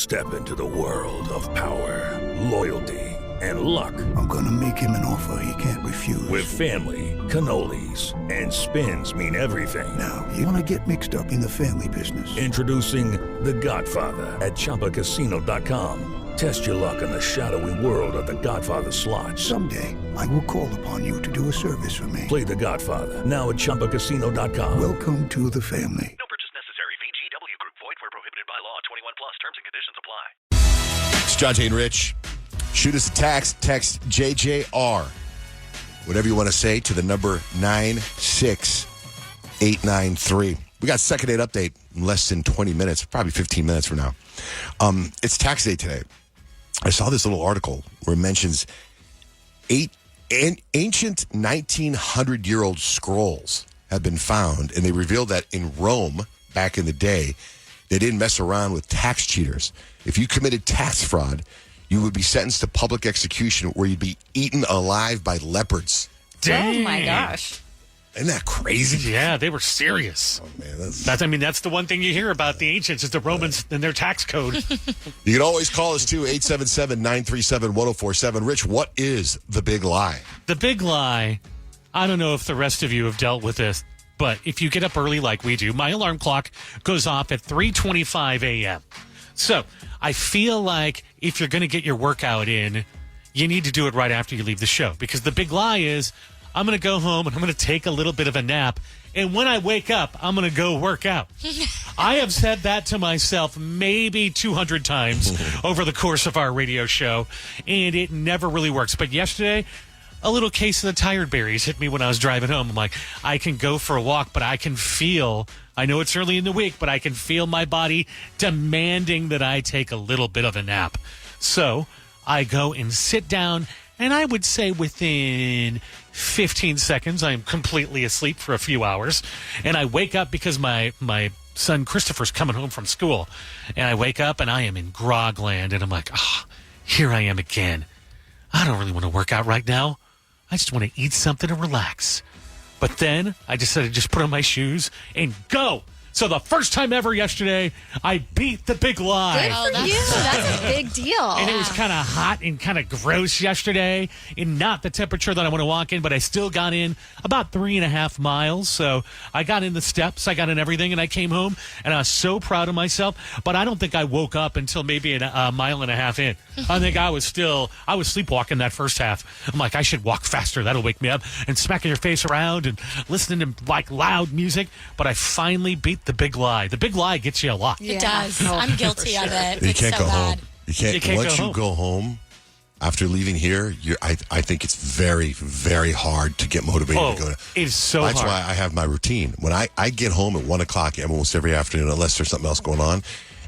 Step into the world of power, loyalty, and luck. I'm gonna make him an offer he can't refuse. With family, cannolis, and spins mean everything. Now, you wanna get mixed up in the family business. Introducing The Godfather at ChumbaCasino.com. Test your luck in the shadowy world of The Godfather slot. Someday, I will call upon you to do a service for me. Play The Godfather now at ChumbaCasino.com. Welcome to the family. No purchase necessary. VGW Group. Void where prohibited by law. 21 plus. Terms and conditions apply. It's John, Jay, and Rich. Shoot us a text. Text JJR. Whatever you want to say to the number 96893. We got second date update in less than 20 minutes, probably 15 minutes from now. It's tax day today. I saw this little article where it mentions ancient 1900-year-old scrolls have been found, and they revealed that in Rome back in the day, they didn't mess around with tax cheaters. If you committed tax fraud, you would be sentenced to public execution where you'd be eaten alive by leopards. Dang. Oh, my gosh. Isn't that crazy? Yeah, they were serious. Oh, man. That's the one thing you hear about the ancients is the Romans and their tax code. You can always call us, too, 877-937-1047. Rich, what is the big lie? The big lie, I don't know if the rest of you have dealt with this, but if you get up early like we do, my alarm clock goes off at 3:25 a.m. So I feel like if you're going to get your workout in, you need to do it right after you leave the show. Because the big lie is, I'm going to go home and I'm going to take a little bit of a nap. And when I wake up, I'm going to go work out. I have said that to myself maybe 200 times over the course of our radio show, and it never really works. But yesterday, a little case of the tired berries hit me when I was driving home. I'm like, I can go for a walk, but I can feel, I know it's early in the week, but I can feel my body demanding that I take a little bit of a nap. So I go and sit down, and I would say within 15 seconds, I'm completely asleep for a few hours. And I wake up because my son Christopher's coming home from school. And I wake up and I am in grog land. And I'm like, here I am again. I don't really want to work out right now. I just want to eat something and relax. But then I decided to just put on my shoes and go. So the first time ever yesterday, I beat the big lie. Good for you. That's a big deal. And it was kind of hot and kind of gross yesterday, and not the temperature that I want to walk in, but I still got in about 3.5 miles. So I got in the steps, I got in everything, and I came home, and I was so proud of myself. But I don't think I woke up until maybe a mile and a half in. I think I was sleepwalking that first half. I'm like, I should walk faster. That'll wake me up. And smacking your face around and listening to like loud music. But I finally beat the big lie. The big lie gets you a lot. It does. I'm guilty of it. You It's can't so go bad. home. You can't once you go home after leaving here, I think it's very, very hard to get motivated to go. It's so That's hard. why I have my routine. When I get home at 1 o'clock almost every afternoon, unless there's something else going on,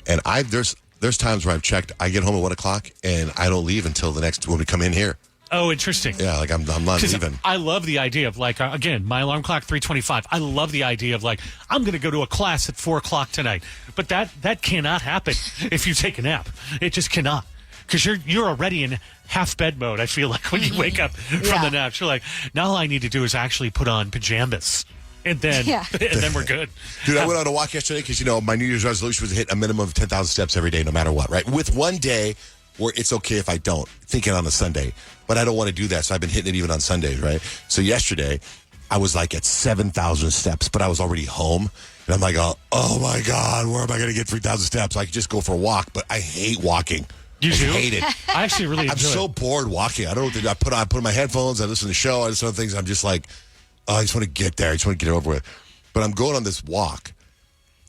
and there's times where I've checked. I get home at 1 o'clock and I don't leave until when we come in here. Oh, interesting. Yeah, like I'm not leaving. I love the idea of like, again, my alarm clock, 3:25. I love the idea of like, I'm going to go to a class at 4 o'clock tonight. But that cannot happen if you take a nap. It just cannot. Because you're already in half bed mode, I feel like, when you wake up from the nap. You're like, now all I need to do is actually put on pajamas. And then, and then we're good. Dude, I went on a walk yesterday because, my New Year's resolution was to hit a minimum of 10,000 steps every day, no matter what, right? With one day where it's okay if I don't, thinking on a Sunday. But I don't want to do that, so I've been hitting it even on Sundays, right? So yesterday, I was like at 7,000 steps, but I was already home. And I'm like, oh my God, where am I going to get 3,000 steps? I could just go for a walk, but I hate walking. You do? I hate it. I actually really enjoy I'm so bored walking. I don't know what to do. I put on my headphones, I listen to the show, I listen to things. I'm just like, I just want to get there. I just want to get it over with. But I'm going on this walk,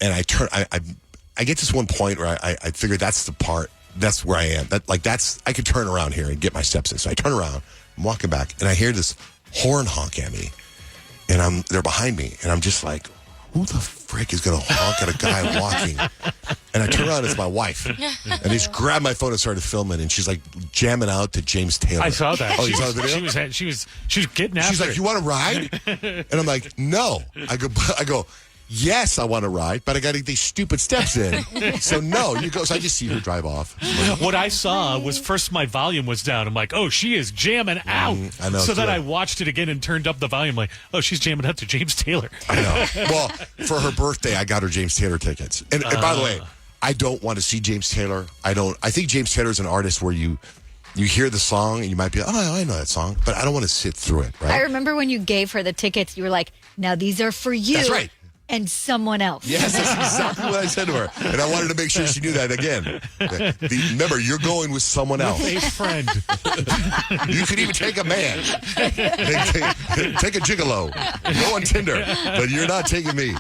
and I get to this one point where I figure that's the part. That's where I am. I could turn around here and get my steps in. So I turn around, I'm walking back, and I hear this horn honk at me, and they're behind me, and I'm just like, who the frick is going to honk at a guy walking? And I turn around, it's my wife, and I just grabbed my phone and started filming, and she's like jamming out to James Taylor. I saw that. Oh, you saw the video? She was getting after She's like, it. you want to ride? And I'm like, no. I go. Yes, I want to ride, but I got to get these stupid steps in. So no, you go. So I just see her drive off. What I saw was first my volume was down. I'm like, oh, she is jamming out. I know. So then I watched it again and turned up the volume. Like, oh, she's jamming out to James Taylor. I know. Well, for her birthday, I got her James Taylor tickets. And by the way, I don't want to see James Taylor. I think James Taylor is an artist where you hear the song and you might be, I know that song, but I don't want to sit through it, right? I remember when you gave her the tickets, you were like, now these are for you. That's right. And someone else. Yes, that's exactly what I said to her. And I wanted to make sure she knew that again. Remember, you're going with someone else. A friend. You could even take a man. Take a gigolo. Go on Tinder. But you're not taking me.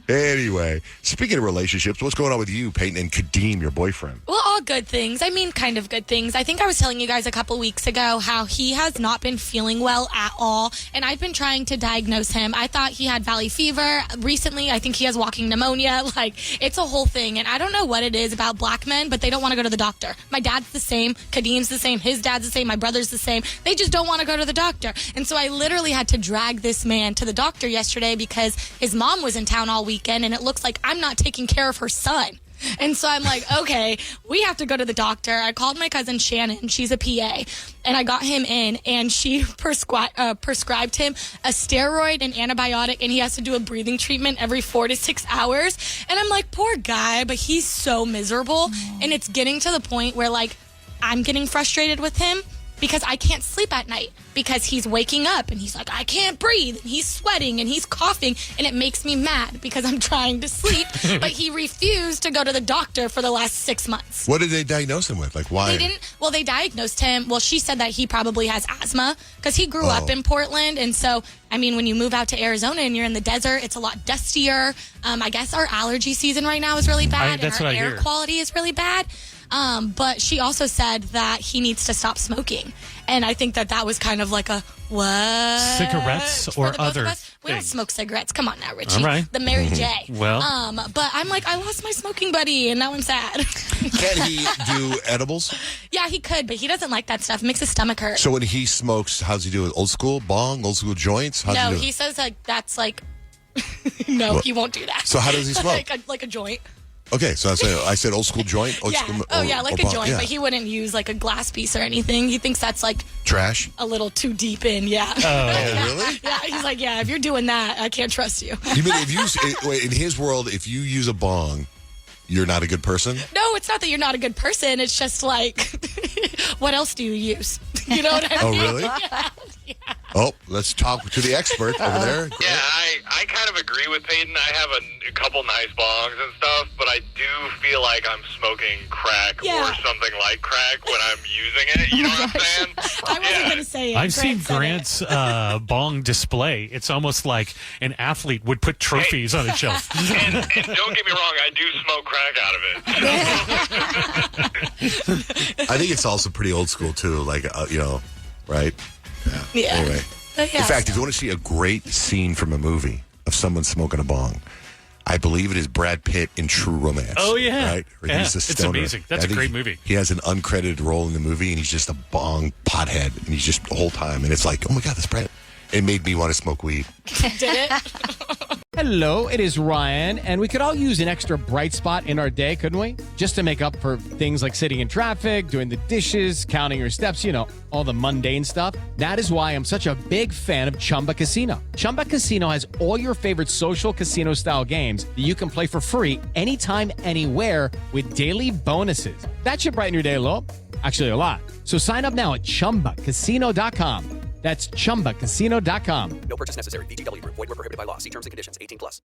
Anyway, speaking of relationships, what's going on with you, Peyton, and Kadeem, your boyfriend? Well, all good things. I mean, kind of good things. I think I was telling you guys a couple weeks ago how he has not been feeling well at all. And I've been trying to diagnose him. I thought he had valley fever. Recently, I think he has walking pneumonia. Like, it's a whole thing. And I don't know what it is about black men, but they don't want to go to the doctor. My dad's the same. Kadeem's the same. His dad's the same. My brother's the same. They just don't want to go to the doctor. And so I literally had to drag this man to the doctor yesterday because his mom was in town all weekend, and it looks like I'm not taking care of her son. And so I'm like, okay, we have to go to the doctor. I called my cousin Shannon. She's a PA. And I got him in, and she prescribed him a steroid and antibiotic, and he has to do a breathing treatment every 4 to 6 hours. And I'm like, poor guy, but he's so miserable. And it's getting to the point where, like, I'm getting frustrated with him because I can't sleep at night because he's waking up and he's like, I can't breathe, and he's sweating and he's coughing, and it makes me mad because I'm trying to sleep, but he refused to go to the doctor for the last 6 months. What did they diagnose him with? Like, why? They diagnosed him. Well, she said that he probably has asthma because he grew up in Portland. And so, I mean, when you move out to Arizona and you're in the desert, it's a lot dustier. I guess our allergy season right now is really bad, and our air quality is really bad. But she also said that he needs to stop smoking. And I think that was kind of like a, what? Cigarettes or other things? We don't smoke cigarettes. Come on now, Richie. All right. The Mary J. Well. But I'm like, I lost my smoking buddy, and now I'm sad. Can he do edibles? Yeah, he could, but he doesn't like that stuff. It makes his stomach hurt. So when he smokes, how's he do it? Old school bong, old school joints? No, he says like that's like, no, he won't do that. So how does he smoke? like a joint. Okay, so I said old school joint. Yeah. Like a joint, but he wouldn't use like a glass piece or anything. He thinks that's like trash. A little too deep in. Yeah. Oh, really? Yeah. He's like, yeah. If you're doing that, I can't trust you. You mean in his world, if you use a bong, you're not a good person? No, it's not that you're not a good person. It's just like, what else do you use? You know what I mean? Oh, really? Yeah. Oh, let's talk to the expert over there. Yeah, I kind of agree with Peyton. I have a couple nice bongs and stuff, but I do feel like I'm smoking crack or something like crack when I'm using it. You know what I'm saying? I wasn't going to say it. I've seen Grant's bong display. It's almost like an athlete would put trophies on a shelf. And don't get me wrong, I do smoke crack out of it. I think it's also pretty old school, too. Like, right? Yeah. Anyway. Yeah. In fact, if you want to see a great scene from a movie of someone smoking a bong, I believe it is Brad Pitt in True Romance. Oh, yeah. Right? Where Yeah. he's a It's stoner. amazing. That's a great movie. He has an uncredited role in the movie, and he's just a bong pothead, and he's just the whole time. And it's like, oh, my God, that's Brad. It made me want to smoke weed. Did it? Hello, it is Ryan, and we could all use an extra bright spot in our day, couldn't we? Just to make up for things like sitting in traffic, doing the dishes, counting your steps, all the mundane stuff. That is why I'm such a big fan of Chumba Casino. Chumba Casino has all your favorite social casino-style games that you can play for free anytime, anywhere with daily bonuses. That should brighten your day a little. Actually, a lot. So sign up now at ChumbaCasino.com. That's ChumbaCasino.com. No purchase necessary. VGW Group. Void where prohibited by law. See terms and conditions. 18+.